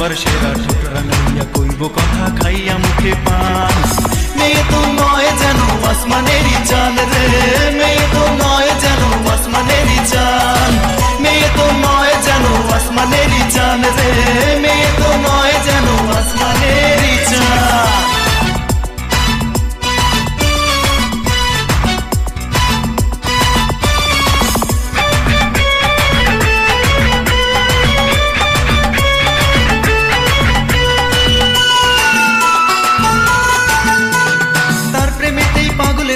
সবার সেরা ঠোঁট রাঙাইয়া কইব কথা খাইয়া মুখে পান। মেয়ে তো নয় যেন আসমানেরই চাঁদ রে, মেয়ে তো নয় যেন আসমানেরই চাঁদ, মেয়ে তো নয় যেন আসমানেরই চাঁদ রে, মেয়ে তো নয় যেন আসমানেরই চাঁদ।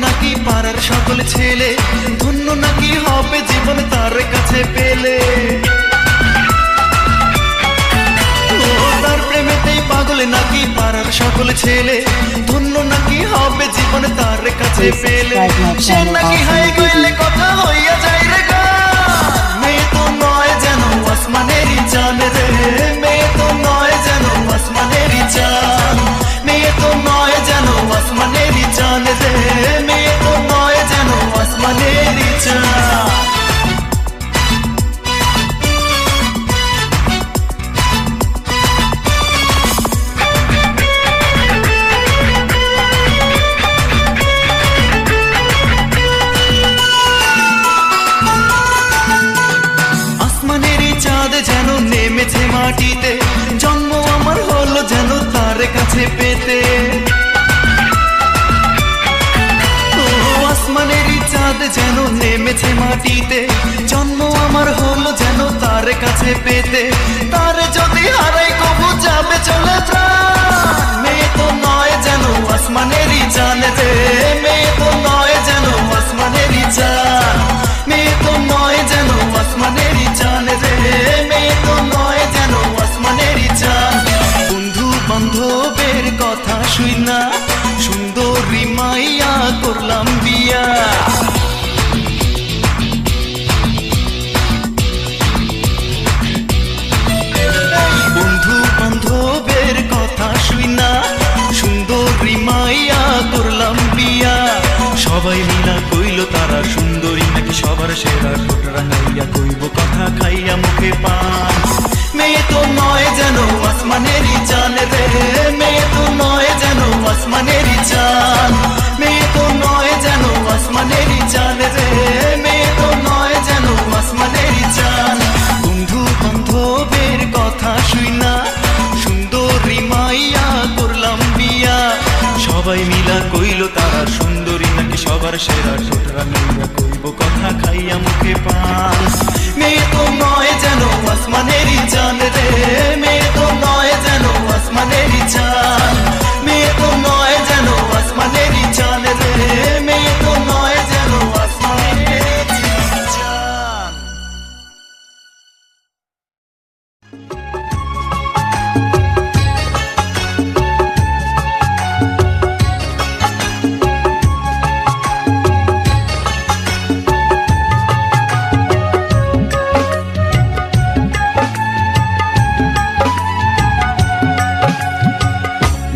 নাকি পাড়ার সকল ছেলে ধন্য নাকি হবে জীবন তার কাছে পেলে, তার প্রেমেতেই পাগল নাকি পাড়ার সকল ছেলে ধন্য নাকি হবে জীবন তার কাছে পেলে। সে নাকি হাই গইলে কথা হইয়া যায় রে গান। মেয়ে তো নয় যেন আসমানেরই চাঁদ রে, মেয়ে তো নয় যেন আসমানেরই চাঁদ, মেয়ে তো নয় যেন আসমানেরই চাঁদ রে, মেয়ে তো নয় যেন আসমানেরই চাঁদ। আসমানেরই চাঁদ যেন নেমেছে মাটিতে, জন্ম আমার হলো যেন তার কাছে পেতে। আসমানেরই চাঁদ যেন নেমেছে মাটিতে, জন্ম আমার হলো যেন তার কাছে পেতে। তার যদি হারাই কবু যাবে চলে প্রাণ। মেয়ে তো নয় যেন আসমানেরই চাঁদ রে, মেয়ে তো নয় যেন আসমানেরই চাঁদ, মেয়ে তো নয় যেন আসমানেরই চাঁদ রে, মেয়ে তো নয় যেন আসমানেরই চাঁদ। বন্ধু বান্ধবের কথা শুই না সুন্দরী মাইয়া করলাম বিয়া। বন্ধু বান্ধবের কথা শুই না সুন্দরী মাইয়া করলাম বিয়া। সবাই মিলা কইল তারা সুন্দরী নাকি সবার সেরা ঠোঁট রাঙাইয়া কইব কথা খাইয়া মুখে পান। মেয়ে তো নয় যেন আসমানেরই চাঁদ রে, মেয়ে তো নয় যেন আসমানেরই চাঁদ, মেয়ে তো নয় যেন আসমানেরই চাঁদ রে, মেয়ে তো নয় যেন আসমানেরই চাঁদ। বন্ধু বান্ধবের কথা শুই না সুন্দরী মাইয়া করলাম বিয়া। সবাই মিলা কইল তারা সুন্দরী নাকি সবার সেরা ঠোঁট রাঙাইয়া কইব কথা খাইয়া মুখে পান। মেয়ে তো নয় যেন আসমানেরই চাঁদ রে, মেয়ে তো নয় যেন আসমানেরই চাঁদ, মেয়ে তো নয় যেন আসমানেরই চাঁদ রে, মেয়ে তো নয় যেন আসমানেরই চাঁদ।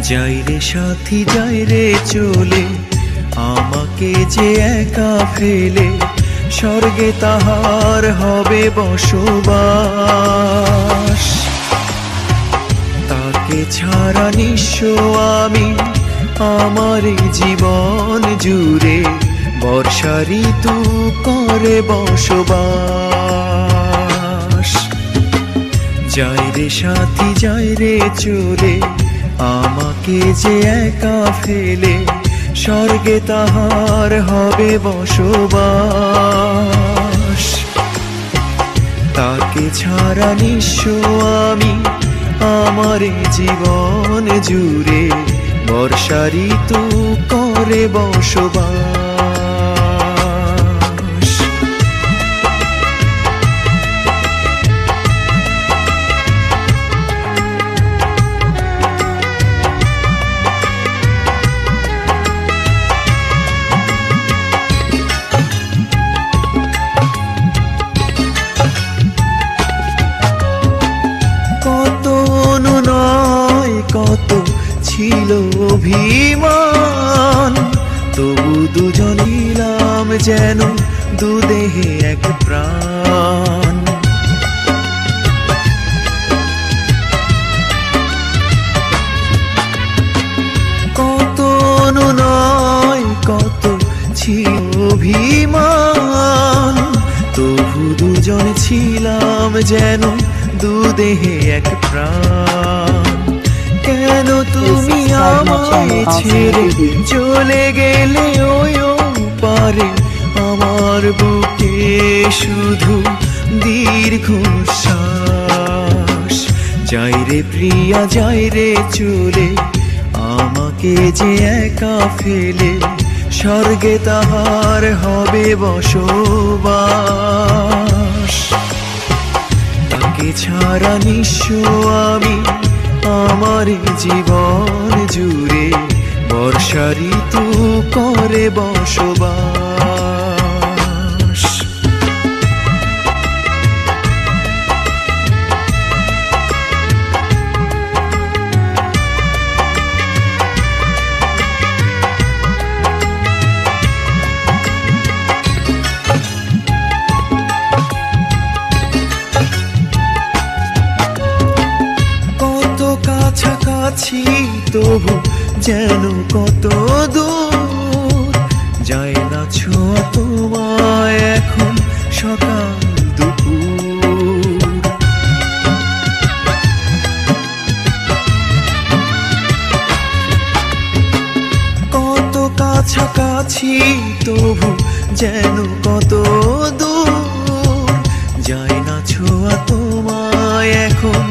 যাই রে সাথী যাই রে চলে, আমাকে যে একা ফেলে, স্বর্গে তাহার হবে বসবাস। তাকে ছাড়া নিঃস্ব আমি আমার জীবন জুড়ে, বর্ষা ঋতু করে বসবাস। যাই রে সাথী যাই রে চলে, আমাকে যে একা ফেলে, স্বর্গে তাহার হবে বসবাস। তাকে ছাড়া নিঃস্ব আমি আমার জীবন জুড়ে, বর্ষা ঋতু করে বসবাস। কত ছিল অভিমান, তবু দুজন নিলাম যেন দুদেহে এক প্রাণ। ছিলাম যেন দুদেহে এক প্রাণ। কেন তুমি আমায় ছেড়ে চলে গেলে ওই পারে? আমার বুকে শুধু দীর্ঘশ্বাস। যাই রে প্রিয়া যাই রে চলে, আমাকে যে একা ফেলে স্বর্গে তাহার হবে বসবাস। তাকে ছাড়া নিঃস্ব আমি আমার জীবন জুড়ে, বর্ষা ঋতু করে বসবাস। কাছাকাছি তবু যেন কত দূর, যায় না ছোঁয়া তোমায় এখন সকাল দুপুর। কত কাছাকাছি তবু যেন কত দূর, যায় না ছোঁয়া তোমায় এখন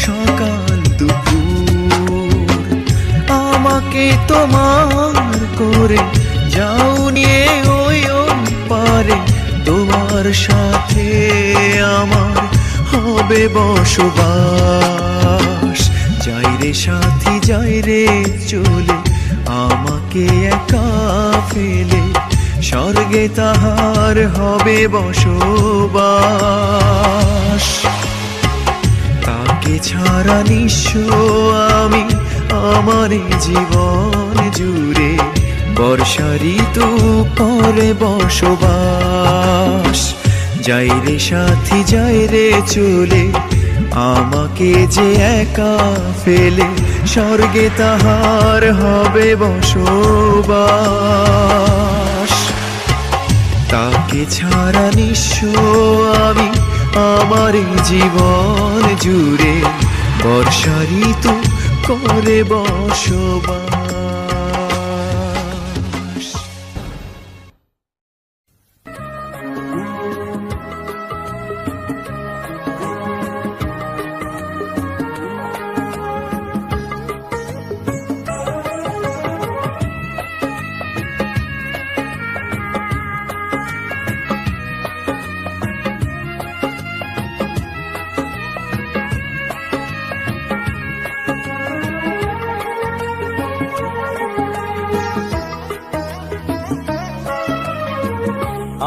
সকাল দুপুর। আমাকে তোমার করে যাও নিয়ে ওই পারে, তোমার সাথে আমার হবে বসবাস। যাই রে সাথী যাই রে চলে, আমাকে একা ফেলে স্বর্গে তাহার হবে বসবাস। তাকে ছাড়া নিঃস্ব আমি আমার জীবন জুড়ে, বর্ষা ঋতু করে বসবাস। যাই রে সাথী যাই রে চলে, আমাকে যে একা ফেলে স্বর্গে তাহার হবে বসবাস। তাকে ছাড়া নিঃস্ব আমি আমার জীবন জুড়ে, বর্ষা ঋতু করে বসবাস।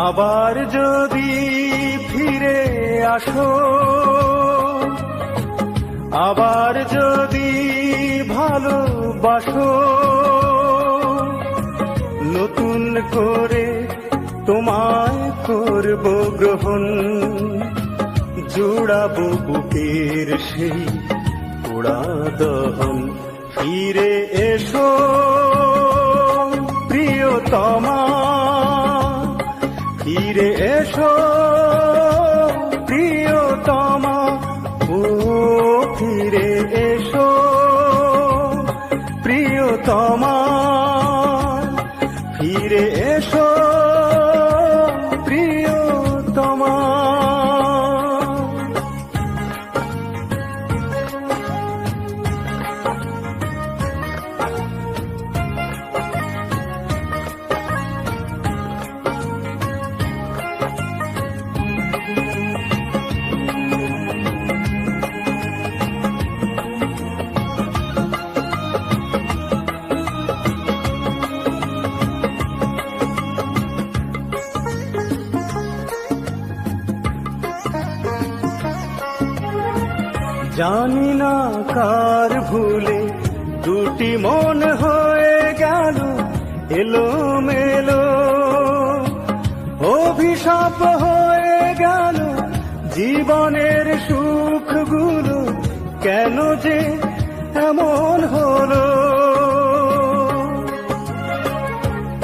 আবার যদি ফিরে আসো, আবার যদি ভালোবাসো, নতুন করে তোমায় করব গ্রহণ, জোড়াবো বুকের সেই পোড়া দহন। ফিরে এসো প্রিয়তমা, ফিরে এসো প্রিয়তমা, ও ফিরে এসো প্রিয়তমা, ফিরে এসো প্রিয়তমা। জানি না কার ভুলে দুটি মন হয়ে গেল এলোমেলো, অভিশাপ হয়ে গেল জীবনের সুখগুলো, কেন যে এমন হলো।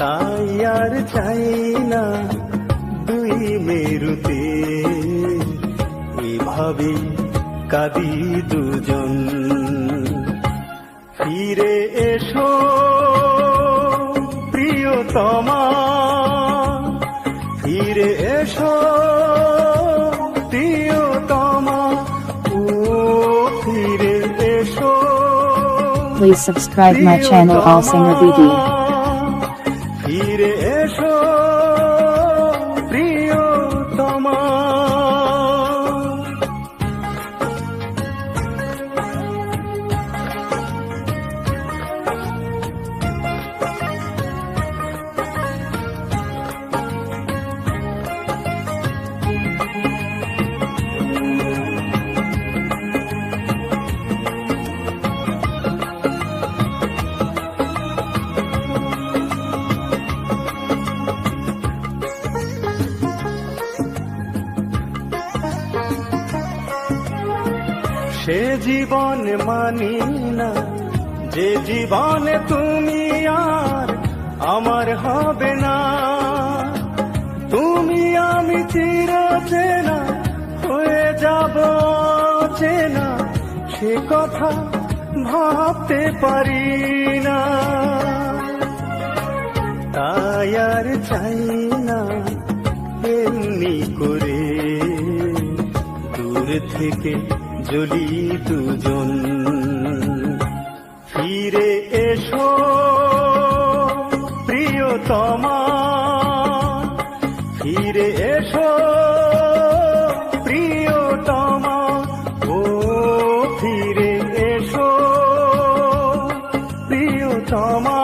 তাই আর চাই না দুই মেরুতে ভাবি কাঁদি দুজন। ফিরে এসো প্রিয়তমা, ফিরে এসো প্রিয়তমা, ও ফিরে এসো। Please subscribe my channel All Singer BD. ফিরে এসো প্রিয়তমা। সে জীবন মানি না যে জীবনে তুমি আর আমার হবে না। তুমি আমি চিরচেনা হয়ে যাব চেনা, সে কথা ভাবতে পারি না। তাই আর চাই না এমনি করে দূর থেকে জ্বলি দুজন। ফিরে এসো প্রিয়তমা, ফিরে এসো প্রিয়তমা, ও ফিরে এসো প্রিয়তমা,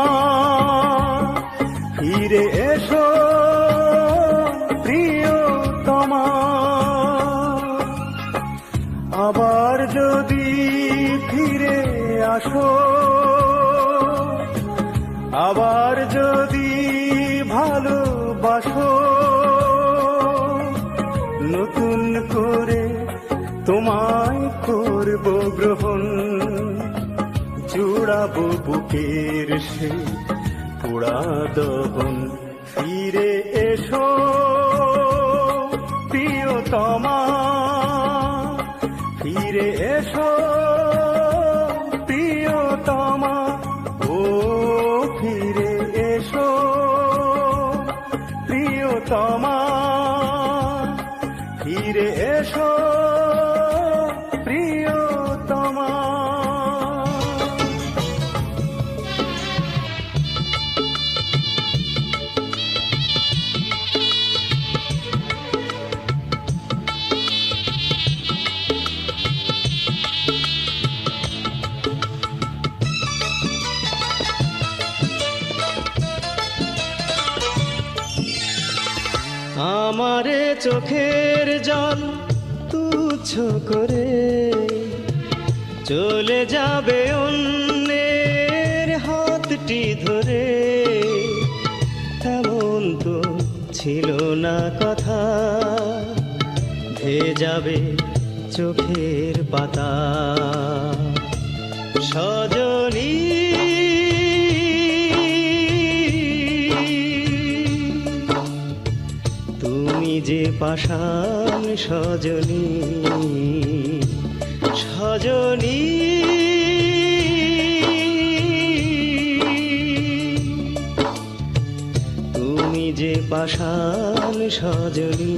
ফিরে এসো প্রিয়তমা। আবার যদি ফিরে আসো, আবার যদি ভালোবাসো, নতুন করে তোমায় করব গ্রহণ। জুড়াবো বুকের সে পোড়া দহন। ফিরে এসো প্রিয়তমা, ফিরে এসো প্রিয়তমা, ও ফিরে এসো প্রিয়তমা, ফিরে এসো প্রিয়তমা। আমারে চোখের জল তুচ্ছ করে চলে যাবে অন্যের হাতটি ধরে। তেমন তো ছিল না কথা, ধেয়ে যাবে চোখের পাতা। সজনী তুমি যে পাষাণ সজনী, সজনী তুমি যে পাষাণ সজনী।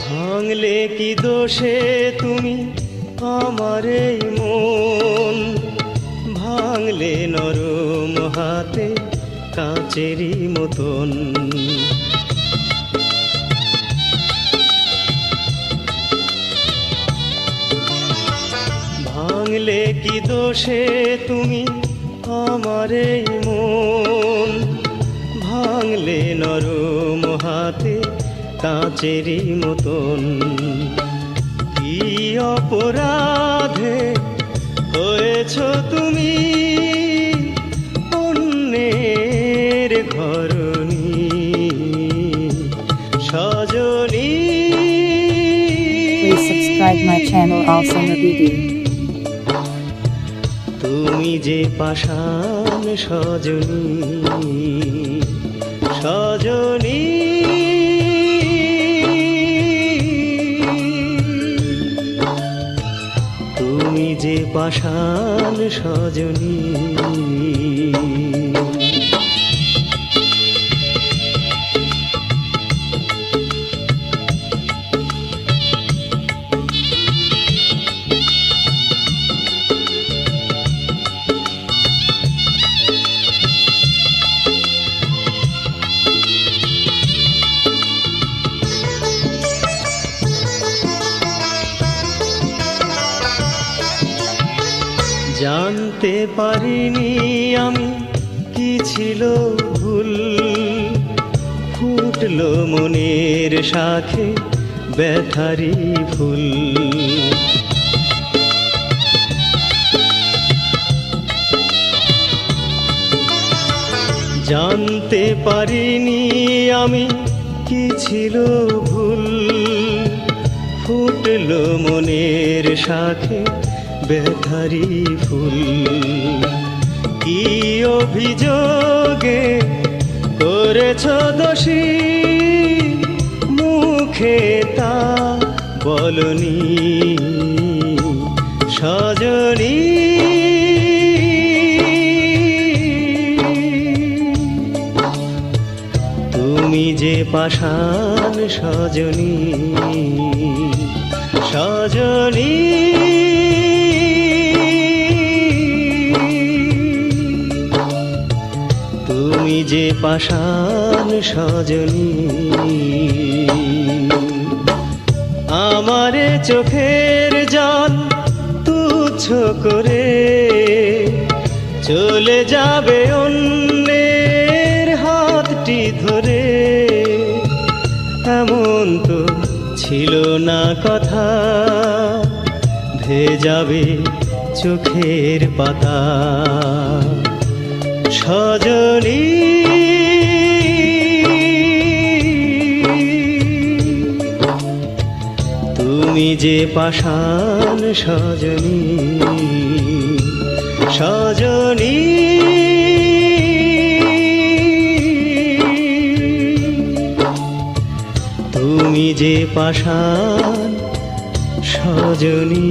ভাঙলে কি দোষে তুমি আমার এই মন, ভাঙলে নরম হাতে কাঁচেরই মতন। ভাঙলে কি দোষে তুমি আমার এই মন, ভাঙলে নরম হাতে কাঁচেরই মতন। কি অপরাধে তুমি যে পাষাণ সজনী সজনী তুমি যে পাষাণ সজনী জানতে পারিনি আমি কি ছিল ভুল, ফুটলো মনের শাখে ব্যথারি ফুল। জানতে পারিনি আমি কি ছিল ভুল, ফুটলো মনের শাখে ব্যথারি ফুল। কি অভিযোগে করেছ দোষী, মুখে তা বলনি সজনী। তুমি যে পাষাণ সজনী সজনী, তুমি যে পাষাণ সজনী। আমারে চোখের জল তুচ্ছ করে চলে যাবে অন্যের হাতটি ধরে, এমন তো ছিল না কথা, ভেজাবে চোখের পাতা সজনী। তুমি যে পাষাণ সজনী সজনী, তুমি যে পাষাণ সজনী।